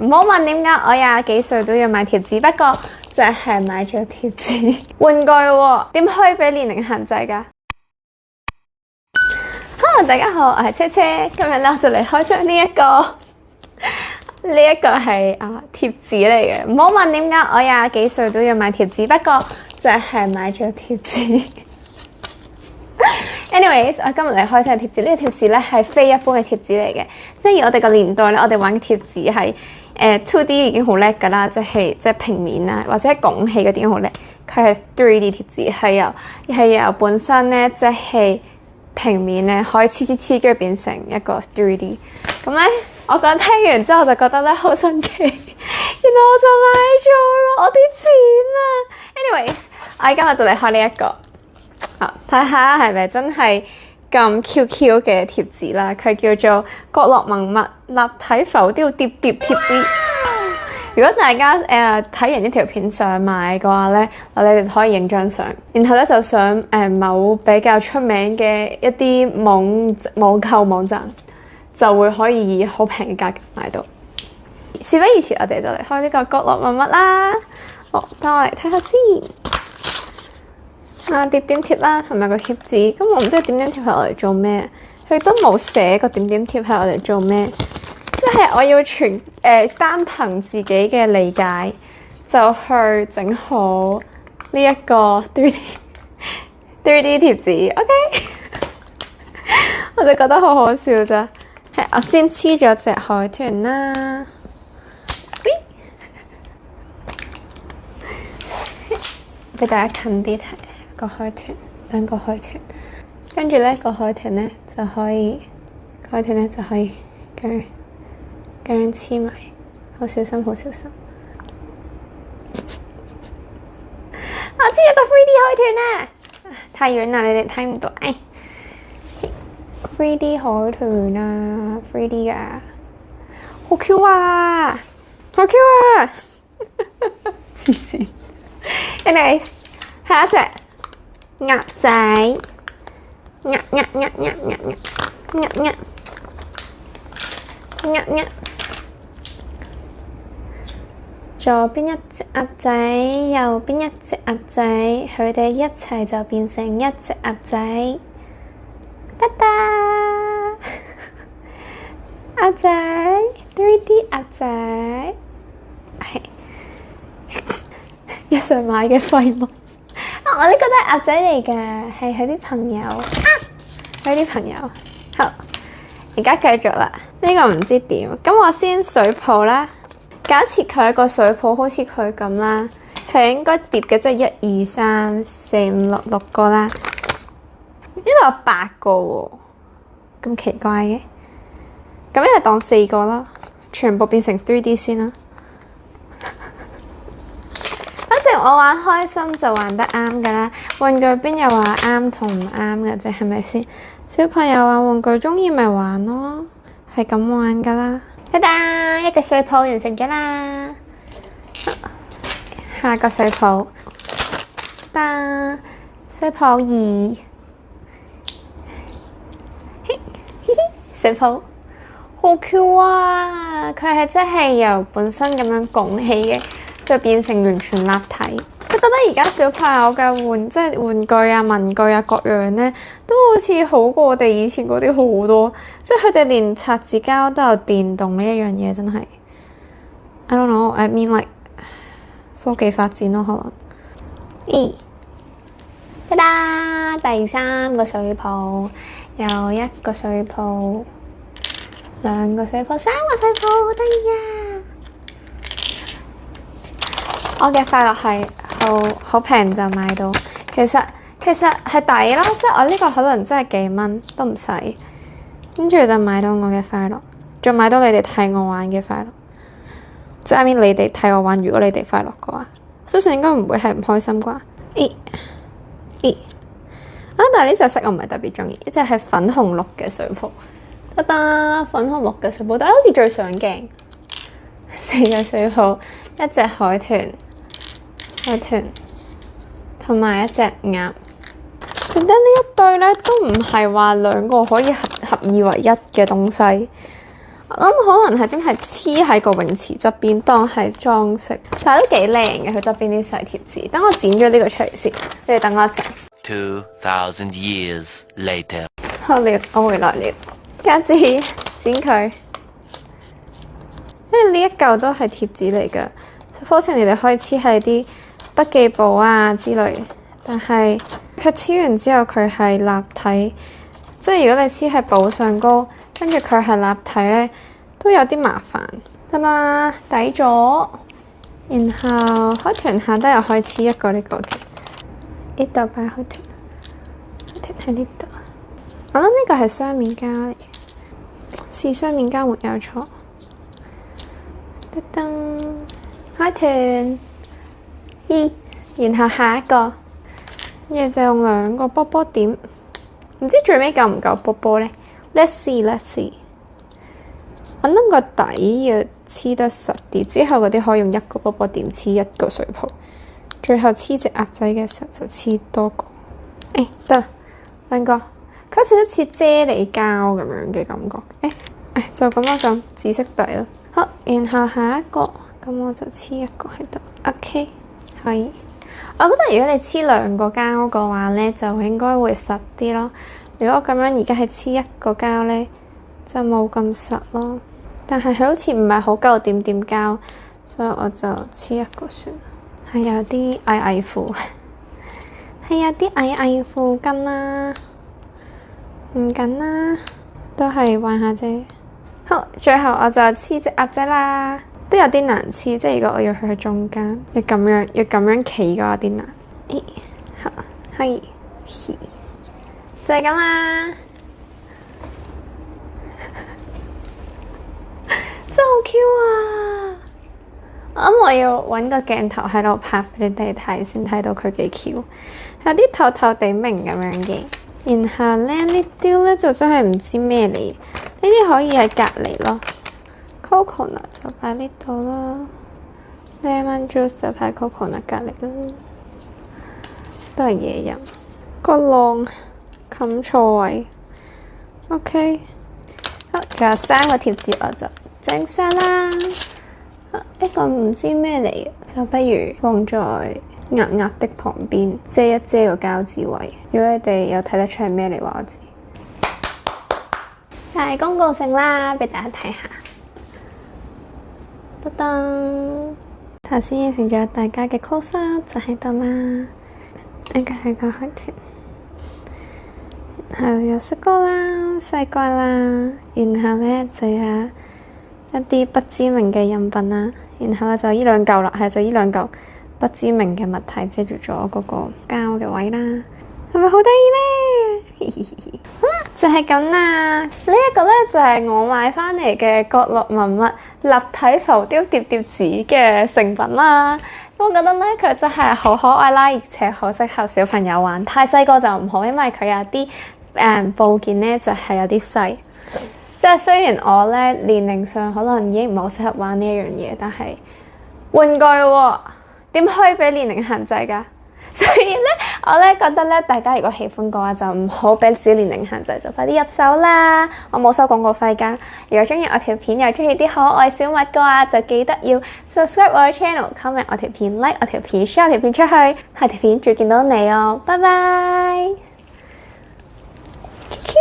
唔好問點解我廿幾歲都要買貼紙，不過就係買咗貼紙玩具喎，點可以俾年齡限制㗎？Hello，大家好，我係車車，今日咧我就嚟開箱呢一個，呢一個係貼紙嚟嘅。唔好問點解我廿幾歲都要買貼紙，不過就係買咗貼紙。Anyways， 我今日嚟開箱貼紙。呢個貼紙咧係非一般嘅貼紙嚟嘅，即係我哋個年代咧，我哋玩嘅貼紙係2D 已經好叻㗎啦，即係平面啊，或者拱起嗰啲已經好叻。佢係 3D 貼紙，係由本身咧即係平面咧可以黐，跟住變成一個 3D。咁咧，我覺得聽完之後就覺得咧好神奇，然後我就買咗咯，我啲錢啊。Anyways， 我今日就嚟開呢一個。睇下係咪真係咁 Q 嘅貼紙啦？佢叫做角落萌物立體浮雕疊貼紙。如果大家睇完呢條片想買嘅話咧，你哋就可以影張相，然後咧就上某比較出名嘅一啲網購網站，就會可以以好平嘅價格買到。事不宜遲，我哋就嚟開呢個角落萌物啦。好，等我嚟睇下先。點貼啦，同埋個貼紙。咁我唔知點貼係我嚟做咩，佢都冇寫個點貼係我嚟做咩。即係我要單憑自己嘅理解，就去整好呢一個 3D 貼紙。OK， 我就覺得好好笑咋。係我先黐咗隻海豚啦，俾大家近啲睇。個海豚，兩個海豚，跟住咧個海豚咧就可以咁樣黐埋，好小心，好小心。我黐咗個 3D 海豚啊！太遠啦，你哋睇唔到。3D 海豚啊 ，3D 啊，好 Q 啊，好 Q 啊！黐線。Anyways， 下一隻。鴨仔，鴨，左邊一隻鴨仔，右邊一隻鴨仔，佢哋一齊就變成一隻鴨仔。噠噠，鴨仔 ，3D 鴨仔，係日常買嘅廢物。我呢個都係鴨仔嚟嘅，係佢啲朋友，佢啲朋友。好，而家繼續啦。呢個唔知點，咁我先水泡啦。假設佢個水泡好似佢咁啦，係應該疊嘅，即係1、2、3、4、5、6個啦。呢度有8個喎，咁奇怪嘅。咁一係當4個啦，全部變成 3D 先啦。我玩開心就玩得啱噶啦，玩具邊有話啱同唔啱嘅啫，係咪先？小朋友玩玩具中意咪玩咯，係咁玩噶啦。噠噠，一個水泡完成咗啦。下個水泡，水泡2，水泡好 Q 啊！佢係真係由本身咁樣拱起嘅。就變成完全立體。我覺得而家小朋友嘅玩具啊、文具啊各樣咧，都好似好過我哋以前嗰啲好多。即係佢哋連擦紙膠都有電動呢一樣嘢，真係。I don't know, I mean like 科技發展咯，可能。噠噠，第3個水泡，又1個水泡，2個水泡，3個水泡，好得意啊！我嘅快樂係好平就買到，其實係抵啦，即係我呢個可能真係幾蚊都唔使，跟住就買到我嘅快樂，仲買到你哋睇我玩嘅快樂，即係 I mean 你哋睇我玩，如果你哋快樂嘅話，相信應該唔會係唔開心啩？但係呢隻色我唔係特別中意，呢隻係粉紅綠嘅水泡，粉紅綠嘅水泡，但係好似最上鏡，4個水泡，一隻海豚同埋一隻鴨，剩低呢一對咧都唔係話兩個可以合二為一嘅東西。我諗可能係真係黐喺個泳池側邊當係裝飾，但係都幾靚嘅佢側邊啲細貼紙。等我剪咗呢個出嚟先，你哋等我一陣。2,000 years later。好了，我回來了，家姐剪佢，因為呢一嚿都係貼紙嚟㗎。suppose 你哋可以黐喺啲筆記簿啊之類，但係佢黐完之後佢係立體，即係如果你黐喺簿上高，跟住佢係立體咧，都有啲麻煩。得啦，抵咗。然後海豚下低又可以黐一個呢個嘅，呢度擺海豚，海豚喺呢度。我諗呢個係雙面膠嚟嘅，是雙面膠沒有錯。噔噔，海豚，咦，然後下一個，跟住就用兩個波波點，唔知最尾夠唔夠波波咧 ？Let's see，Let's see。我諗個底要黐得實啲，之後嗰啲可以用一個波波點黐一個水泡，最後黐隻鴨仔嘅時候就黐多個。得啦，兩個。佢好似一似啫喱膠咁樣嘅感覺，就咁啦，咁紫色底咯。好，然後下一個，咁我就黐一個喺度。OK，可以。我覺得如果你黐兩個膠嘅話咧，就應該會實啲咯。如果我咁樣而家係黐一個膠咧，就冇咁實咯。但係佢好似唔係好夠點點膠，所以我就黐一個算。係有啲矮褲，係有啲矮褲跟啦。唔緊啦，都係玩下啫。好，最後我就黐隻鴨仔啦，都有啲難黐，即係如果我要去中間，要咁樣企嘅有啲難。好，可以，就係咁啦。真好 Q 啊！我諗我要搵個鏡頭喺度拍俾你哋睇，先睇到佢幾 Q，有啲透透地明咁樣嘅。然後咧呢啲咧就真係唔知咩嚟，呢啲可以喺隔離咯。Coconut 就擺呢度啦 ，Lemon Juice 就擺 Coconut 隔離啦，都係嘢飲。個浪冚錯位 ，OK。好，仲有3個貼紙我就整晒啦。呢個唔知咩嚟嘅，就不如放在鴨鴨的旁邊遮一遮個膠紙位。如果你哋有睇得出係咩嚟，話我知。大公告性啦，俾大家睇下。噔噔，頭先應承咗大家嘅 close up 就喺度啦。呢個係個海豚，然後有雪糕啦、西瓜啦，然後咧就有一啲不知名嘅飲品啦，然後咧就呢兩嚿啦，係就呢兩嚿不知名嘅物體遮住咗嗰個膠嘅位啦，係咪好得意咧？就係咁啦，呢一個咧就係我買翻嚟嘅角落文物立體浮雕疊疊紙嘅成品啦。我覺得咧佢真係好可愛啦，而且好適合小朋友玩。太細個就唔好，因為佢有啲部件咧就係有啲細。即係雖然我咧年齡上可能已經唔係好適合玩呢一樣嘢，但係玩具喎，點可以俾年齡限制㗎？所以咧，我咧覺得咧，大家如果喜歡嘅話，就唔好俾自己年齡限制，就快啲入手啦！我冇收廣告費㗎。如果中意我條片又中意啲可愛小物嘅話，就記得要 subscribe 我嘅 channel、comment 我條片、like 我條片、share 我條片出去，下條片再見到你哦！拜拜。Q Q